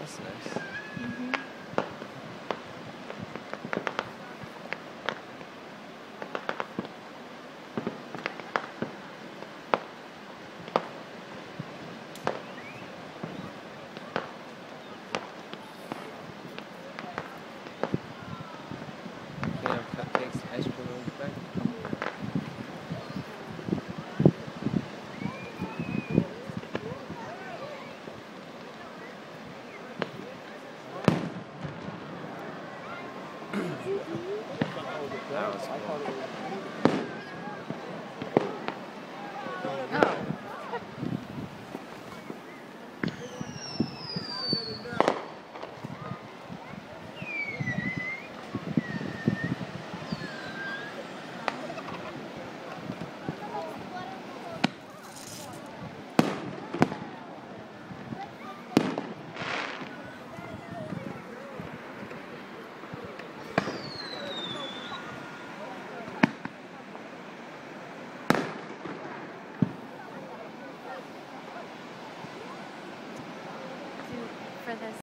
That's nice. Can you have cupcakes and ice cream on the back? That was cool. For this